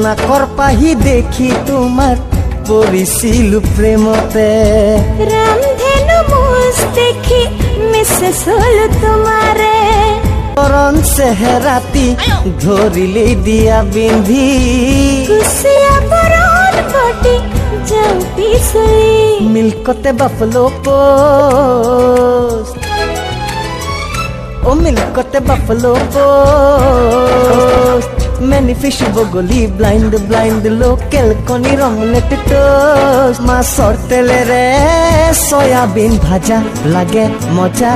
না করপাহি দেখি তোমার পড়িছিলু প্রেমতে রামধেনু মুজ দেখি মিসেস হলো তোমারে করন চেহেরাতি ধরিলেই দিয়া বিন্ধি কুসিয়া পরন বটি যাও পিছলি মিল্কতে বাফলো পোস্ট ও মিল্কতে বাফলো পোস্ট Many fish বগলি blind blind local কনির অমলেট টোস্ট মাছর তেলে রে সয়াবিন ভাজা লাগে মজা